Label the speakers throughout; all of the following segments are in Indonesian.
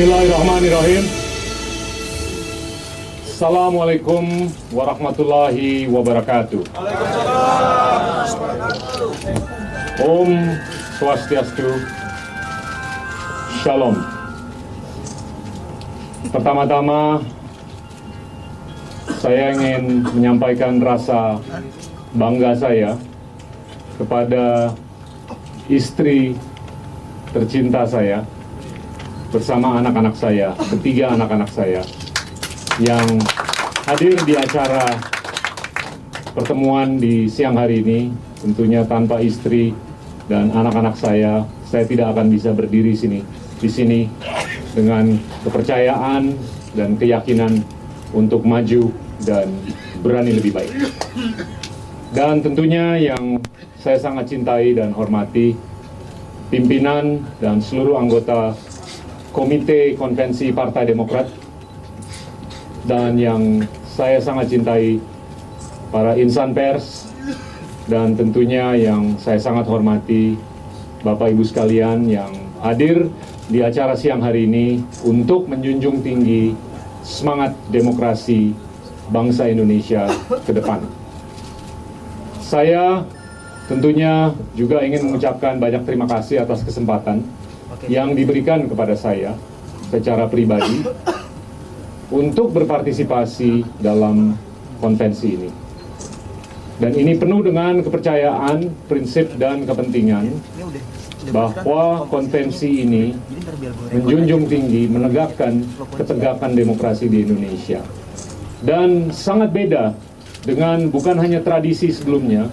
Speaker 1: Bismillahirrahmanirrahim. Assalamualaikum warahmatullahi wabarakatuh. Om Swastiastu. Shalom. Pertama-tama, saya ingin menyampaikan rasa bangga saya kepada istri tercinta saya bersama anak-anak saya, ketiga anak-anak saya yang hadir di acara pertemuan di siang hari ini. Tentunya tanpa istri dan anak-anak saya tidak akan bisa berdiri di sini dengan kepercayaan dan keyakinan untuk maju dan berani lebih baik. Dan tentunya yang saya sangat cintai dan hormati, pimpinan dan seluruh anggota Komite Konvensi Partai Demokrat, dan yang saya sangat cintai para insan pers, dan tentunya yang saya sangat hormati Bapak Ibu sekalian yang hadir di acara siang hari ini untuk menjunjung tinggi semangat demokrasi bangsa Indonesia ke depan. Saya tentunya juga ingin mengucapkan banyak terima kasih atas kesempatan yang diberikan kepada saya secara pribadi untuk berpartisipasi dalam konvensi ini. Dan ini penuh dengan kepercayaan, prinsip, dan kepentingan bahwa konvensi ini menjunjung tinggi, menegakkan ketegakan demokrasi di Indonesia. Dan sangat beda dengan bukan hanya tradisi sebelumnya,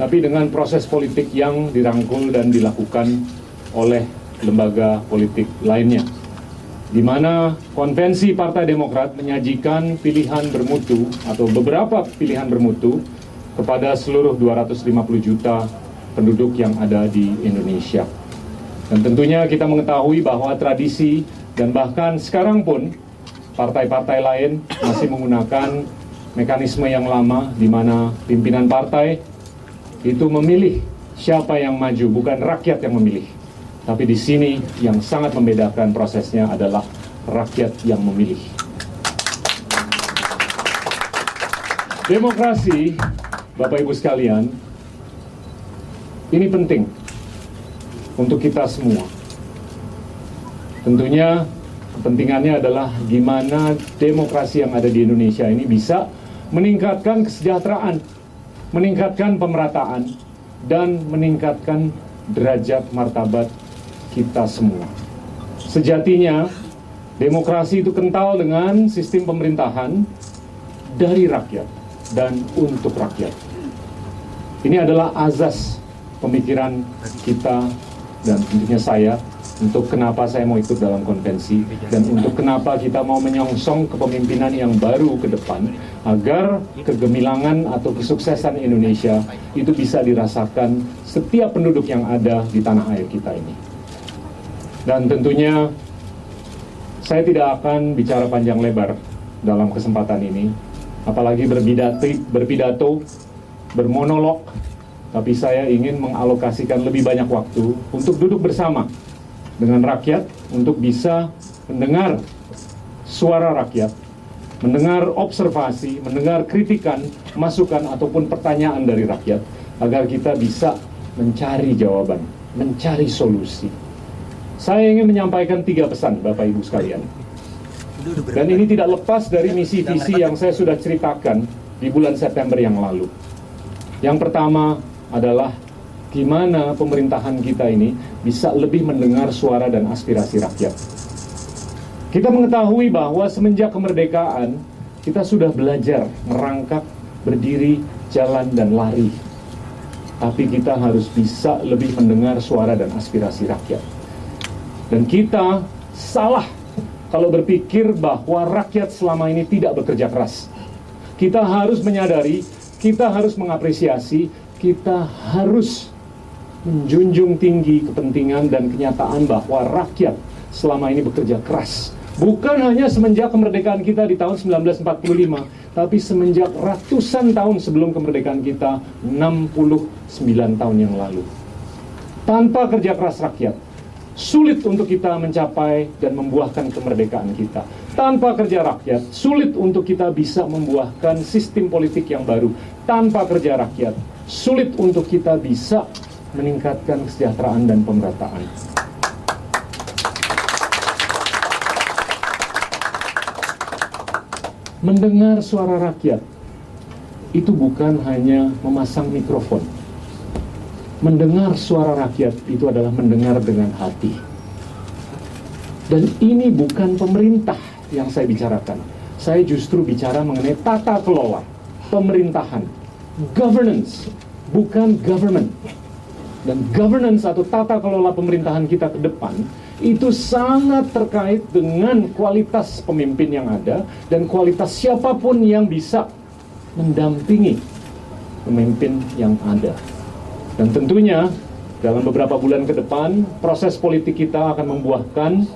Speaker 1: tapi dengan proses politik yang dirangkul dan dilakukan oleh lembaga politik lainnya, di mana konvensi Partai Demokrat menyajikan pilihan bermutu atau beberapa pilihan bermutu kepada seluruh 250 juta penduduk yang ada di Indonesia. Dan tentunya kita mengetahui bahwa tradisi dan bahkan sekarang pun partai-partai lain masih menggunakan mekanisme yang lama, di mana pimpinan partai itu memilih siapa yang maju, bukan rakyat yang memilih. Tapi di sini yang sangat membedakan prosesnya adalah rakyat yang memilih. Demokrasi, Bapak Ibu sekalian, ini penting untuk kita semua. Tentunya kepentingannya adalah gimana demokrasi yang ada di Indonesia ini bisa meningkatkan kesejahteraan, meningkatkan pemerataan, dan meningkatkan derajat martabat kita semua. Sejatinya, demokrasi itu kental dengan sistem pemerintahan dari rakyat dan untuk rakyat. Ini adalah azas pemikiran kita dan tentunya saya untuk kenapa saya mau ikut dalam konvensi dan untuk kenapa kita mau menyongsong kepemimpinan yang baru ke depan agar kegemilangan atau kesuksesan Indonesia itu bisa dirasakan setiap penduduk yang ada di tanah air kita ini. Dan tentunya saya tidak akan bicara panjang lebar dalam kesempatan ini, apalagi berpidato, bermonolog, tapi saya ingin mengalokasikan lebih banyak waktu untuk duduk bersama dengan rakyat, untuk bisa mendengar suara rakyat, mendengar observasi, mendengar kritikan, masukan, ataupun pertanyaan dari rakyat, agar kita bisa mencari jawaban, mencari solusi. Saya ingin menyampaikan 3 pesan, Bapak Ibu sekalian. Dan ini tidak lepas dari misi visi yang saya sudah ceritakan di bulan September yang lalu. Yang pertama adalah gimana pemerintahan kita ini bisa lebih mendengar suara dan aspirasi rakyat. Kita mengetahui bahwa semenjak kemerdekaan, kita sudah belajar merangkak, berdiri, jalan, dan lari. Tapi kita harus bisa lebih mendengar suara dan aspirasi rakyat. Dan kita salah kalau berpikir bahwa rakyat selama ini tidak bekerja keras. Kita harus menyadari, kita harus mengapresiasi, kita harus menjunjung tinggi kepentingan dan kenyataan bahwa rakyat selama ini bekerja keras. Bukan hanya semenjak kemerdekaan kita di tahun 1945, tapi semenjak ratusan tahun sebelum kemerdekaan kita, 69 tahun yang lalu. Tanpa kerja keras rakyat, sulit untuk kita mencapai dan membuahkan kemerdekaan kita. Tanpa kerja rakyat, sulit untuk kita bisa membuahkan sistem politik yang baru. Tanpa kerja rakyat, sulit untuk kita bisa meningkatkan kesejahteraan dan pemerataan. Mendengar suara rakyat itu bukan hanya memasang mikrofon. Mendengar suara rakyat itu adalah mendengar dengan hati. Dan ini bukan pemerintah yang saya bicarakan. Saya justru bicara mengenai tata kelola, pemerintahan, governance, bukan government. Dan governance atau tata kelola pemerintahan kita ke depan itu sangat terkait dengan kualitas pemimpin yang ada dan kualitas siapapun yang bisa mendampingi pemimpin yang ada. Dan tentunya dalam beberapa bulan ke depan, proses politik kita akan membuahkan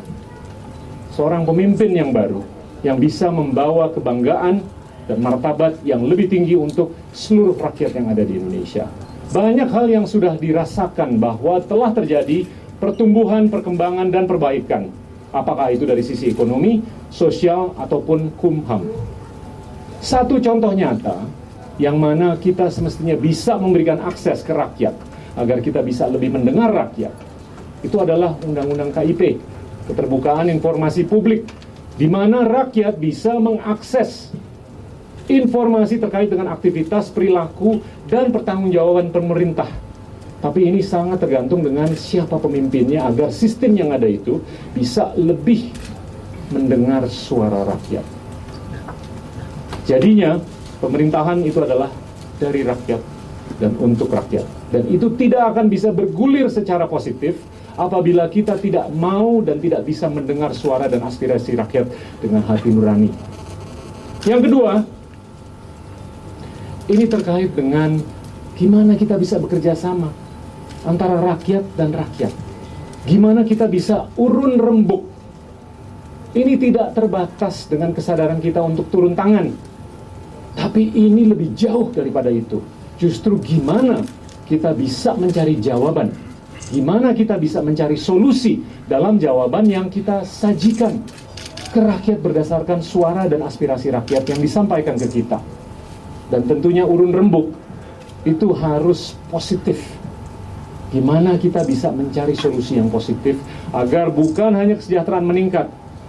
Speaker 1: seorang pemimpin yang baru, yang bisa membawa kebanggaan dan martabat yang lebih tinggi untuk seluruh rakyat yang ada di Indonesia. Banyak hal yang sudah dirasakan bahwa telah terjadi pertumbuhan, perkembangan, dan perbaikan. Apakah itu dari sisi ekonomi, sosial, ataupun kumham. Satu contoh nyata yang mana kita semestinya bisa memberikan akses ke rakyat agar kita bisa lebih mendengar rakyat, itu adalah Undang-Undang KIP, Keterbukaan Informasi Publik, di mana rakyat bisa mengakses informasi terkait dengan aktivitas, perilaku, dan pertanggungjawaban pemerintah. Tapi ini sangat tergantung dengan siapa pemimpinnya agar sistem yang ada itu bisa lebih mendengar suara rakyat. Jadinya, pemerintahan itu adalah dari rakyat dan untuk rakyat. Dan itu tidak akan bisa bergulir secara positif apabila kita tidak mau dan tidak bisa mendengar suara dan aspirasi rakyat dengan hati nurani. Yang kedua, ini terkait dengan gimana kita bisa bekerja sama antara rakyat dan rakyat. Gimana kita bisa urun rembuk. Ini tidak terbatas dengan kesadaran kita untuk turun tangan. Tapi ini lebih jauh daripada itu. Justru gimana kita bisa mencari jawaban. Gimana kita bisa mencari solusi dalam jawaban yang kita sajikan ke rakyat berdasarkan suara dan aspirasi rakyat yang disampaikan ke kita. Dan tentunya urun rembuk itu harus positif. Gimana kita bisa mencari solusi yang positif agar bukan hanya kesejahteraan meningkat,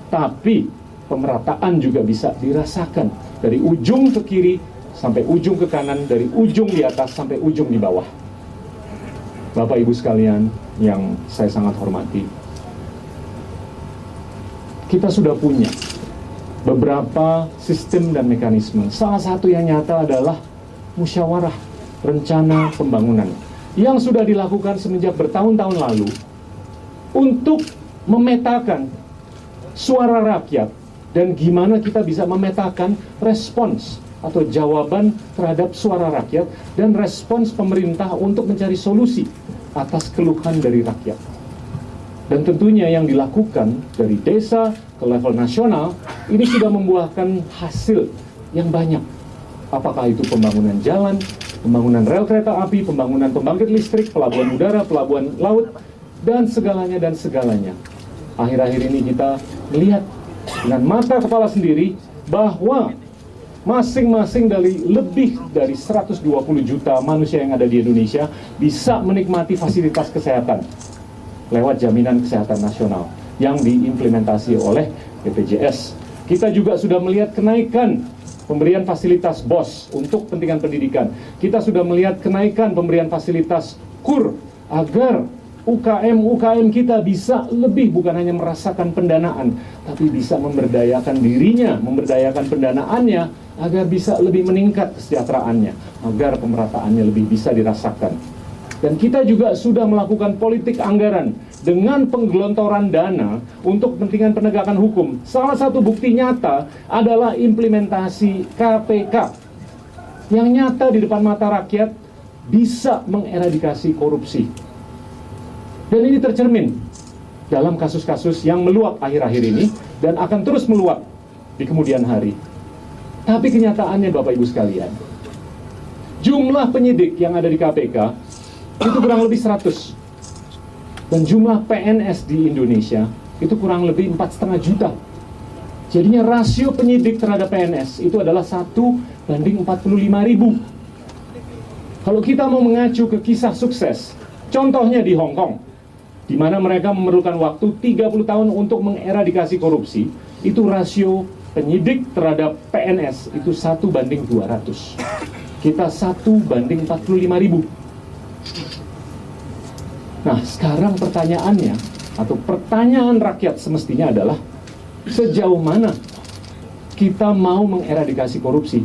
Speaker 1: tapi pemerataan juga bisa dirasakan dari ujung ke kiri sampai ujung ke kanan, dari ujung di atas sampai ujung di bawah. Bapak Ibu sekalian yang saya sangat hormati, kita sudah punya beberapa sistem dan mekanisme. Salah satu yang nyata adalah musyawarah rencana pembangunan yang sudah dilakukan semenjak bertahun-tahun lalu untuk memetakan suara rakyat dan gimana kita bisa memetakan respons atau jawaban terhadap suara rakyat dan respons pemerintah untuk mencari solusi atas keluhan dari rakyat. Dan tentunya yang dilakukan dari desa ke level nasional ini sudah membuahkan hasil yang banyak. Apakah itu pembangunan jalan, pembangunan rel kereta api, pembangunan pembangkit listrik, pelabuhan udara, pelabuhan laut, dan segalanya. Akhir-akhir ini kita melihat dengan mata kepala sendiri bahwa masing-masing dari lebih dari 120 juta manusia yang ada di Indonesia bisa menikmati fasilitas kesehatan lewat jaminan kesehatan nasional yang diimplementasi oleh BPJS. Kita juga sudah melihat kenaikan pemberian fasilitas BOS untuk kepentingan pendidikan. Kita sudah melihat kenaikan pemberian fasilitas KUR agar UKM kita bisa lebih bukan hanya merasakan pendanaan, tapi bisa memberdayakan dirinya, memberdayakan pendanaannya agar bisa lebih meningkat kesejahteraannya, agar pemerataannya lebih bisa dirasakan. Dan kita juga sudah melakukan politik anggaran dengan penggelontoran dana untuk kepentingan penegakan hukum. Salah satu bukti nyata adalah implementasi KPK yang nyata di depan mata rakyat bisa mengeradikasi korupsi. Dan ini tercermin dalam kasus-kasus yang meluap akhir-akhir ini dan akan terus meluap di kemudian hari. Tapi kenyataannya Bapak Ibu sekalian, jumlah penyidik yang ada di KPK itu kurang lebih 100. Dan jumlah PNS di Indonesia itu kurang lebih 4,5 juta. Jadinya rasio penyidik terhadap PNS itu adalah 1:45.000. Kalau kita mau mengacu ke kisah sukses, contohnya di Hong Kong, di mana mereka memerlukan waktu 30 tahun untuk mengeradikasi korupsi, itu rasio penyidik terhadap PNS itu 1:200. Kita 1:45.000. Nah, sekarang pertanyaannya, atau pertanyaan rakyat semestinya adalah, sejauh mana kita mau mengeradikasi korupsi?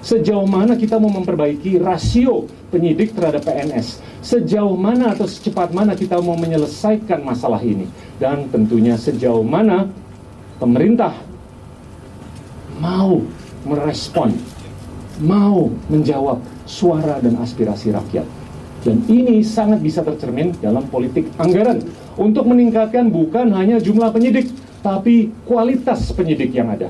Speaker 1: Sejauh mana kita mau memperbaiki rasio penyidik terhadap PNS? Sejauh mana atau secepat mana kita mau menyelesaikan masalah ini? Dan tentunya sejauh mana pemerintah mau merespon, mau menjawab suara dan aspirasi rakyat. Dan ini sangat bisa tercermin dalam politik anggaran untuk meningkatkan bukan hanya jumlah penyidik, tapi kualitas penyidik yang ada.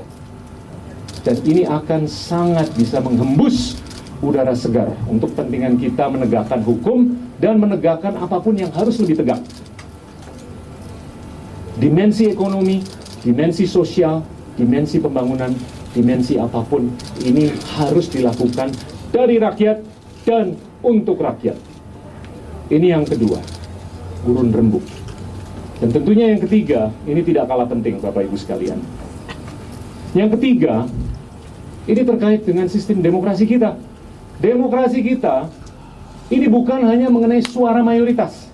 Speaker 1: Dan ini akan sangat bisa menghembus udara segar untuk kepentingan kita menegakkan hukum dan menegakkan apapun yang harus lebih tegak. Dimensi ekonomi, dimensi sosial, dimensi pembangunan, dimensi apapun, ini harus dilakukan dari rakyat dan untuk rakyat. Ini yang kedua, urun rembuk. Dan tentunya yang ketiga, ini tidak kalah penting Bapak Ibu sekalian. Yang ketiga, ini terkait dengan sistem demokrasi kita. Demokrasi kita, ini bukan hanya mengenai suara mayoritas.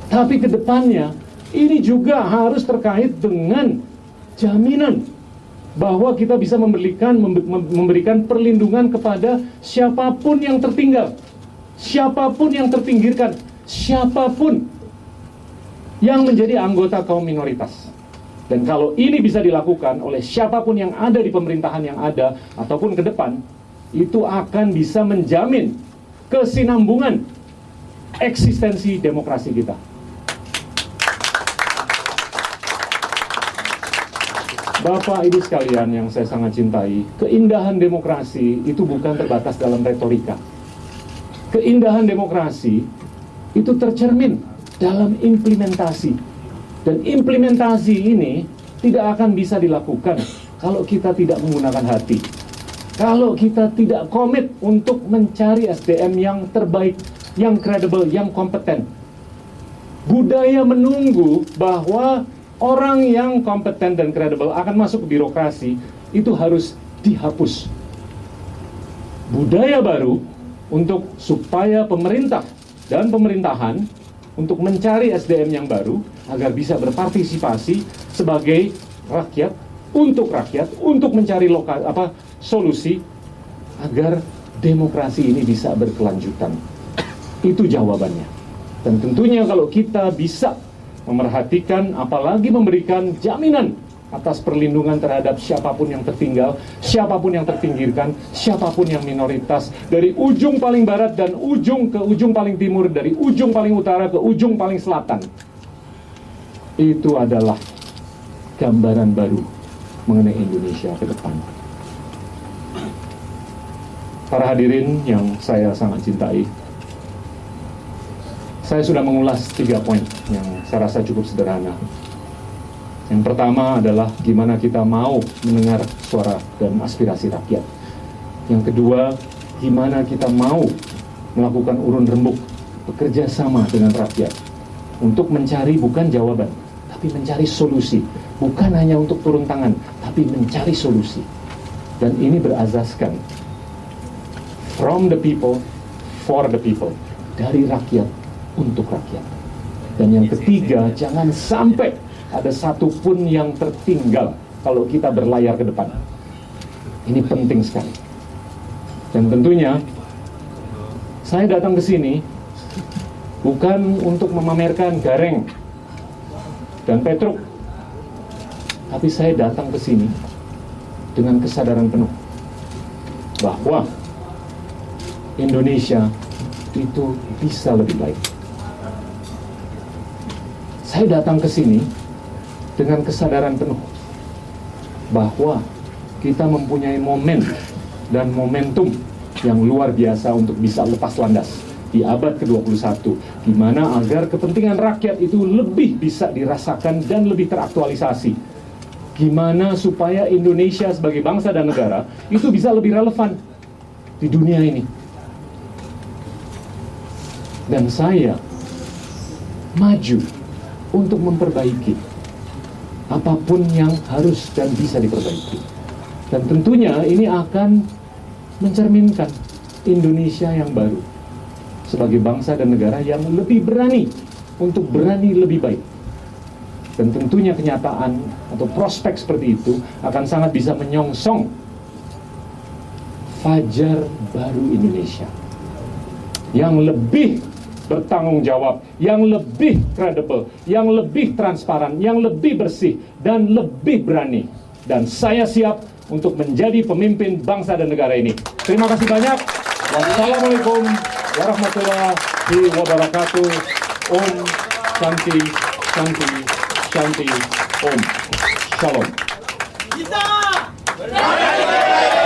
Speaker 1: Tapi ke depannya, ini juga harus terkait dengan jaminan bahwa kita bisa memberikan perlindungan kepada siapapun yang tertinggal, siapapun yang terpinggirkan, siapapun yang menjadi anggota kaum minoritas. Dan kalau ini bisa dilakukan oleh siapapun yang ada di pemerintahan yang ada ataupun ke depan, itu akan bisa menjamin kesinambungan eksistensi demokrasi kita. Bapak Ibu sekalian yang saya sangat cintai, keindahan demokrasi itu bukan terbatas dalam retorika. Keindahan demokrasi itu tercermin dalam implementasi. Dan implementasi ini tidak akan bisa dilakukan kalau kita tidak menggunakan hati. Kalau kita tidak komit untuk mencari SDM yang terbaik, yang kredibel, yang kompeten. Budaya menunggu bahwa orang yang kompeten dan kredibel akan masuk ke birokrasi itu harus dihapus. Budaya baru untuk supaya pemerintah dan pemerintahan untuk mencari SDM yang baru agar bisa berpartisipasi sebagai rakyat, untuk mencari solusi agar demokrasi ini bisa berkelanjutan. Itu jawabannya. Dan tentunya kalau kita bisa memerhatikan, apalagi memberikan jaminan atas perlindungan terhadap siapapun yang tertinggal, siapapun yang terpinggirkan, siapapun yang minoritas, dari ujung paling barat dan ujung ke ujung paling timur, dari ujung paling utara ke ujung paling selatan. Itu adalah gambaran baru mengenai Indonesia ke depan. Para hadirin yang saya sangat cintai, saya sudah mengulas 3 poin yang saya rasa cukup sederhana. Yang pertama adalah gimana kita mau mendengar suara dan aspirasi rakyat. Yang kedua, gimana kita mau melakukan urun rembuk, bekerja sama dengan rakyat untuk mencari bukan jawaban, tapi mencari solusi. Bukan hanya untuk turun tangan, tapi mencari solusi. Dan ini berazaskan from the people, for the people, dari rakyat, untuk rakyat. Dan yang ketiga, jangan sampai ada satupun yang tertinggal kalau kita berlayar ke depan. Ini penting sekali. Dan tentunya saya datang ke sini bukan untuk memamerkan Gareng dan Petruk, tapi saya datang ke sini dengan kesadaran penuh bahwa Indonesia itu bisa lebih baik. Saya datang ke sini dengan kesadaran penuh bahwa kita mempunyai momen dan momentum yang luar biasa untuk bisa lepas landas di abad ke-21. Gimana agar kepentingan rakyat itu lebih bisa dirasakan dan lebih teraktualisasi. Gimana supaya Indonesia sebagai bangsa dan negara itu bisa lebih relevan di dunia ini. Dan saya maju untuk memperbaiki apapun yang harus dan bisa diperbaiki. Dan tentunya ini akan mencerminkan Indonesia yang baru sebagai bangsa dan negara yang lebih berani untuk berani lebih baik. Dan tentunya kenyataan atau prospek seperti itu akan sangat bisa menyongsong fajar baru Indonesia yang lebih bertanggung jawab, yang lebih kredibel, yang lebih transparan, yang lebih bersih, dan lebih berani. Dan saya siap untuk menjadi pemimpin bangsa dan negara ini. Terima kasih banyak. Wassalamualaikum warahmatullahi wabarakatuh. Om Shanti Shanti Shanti Om. Shalom.
Speaker 2: Kita berada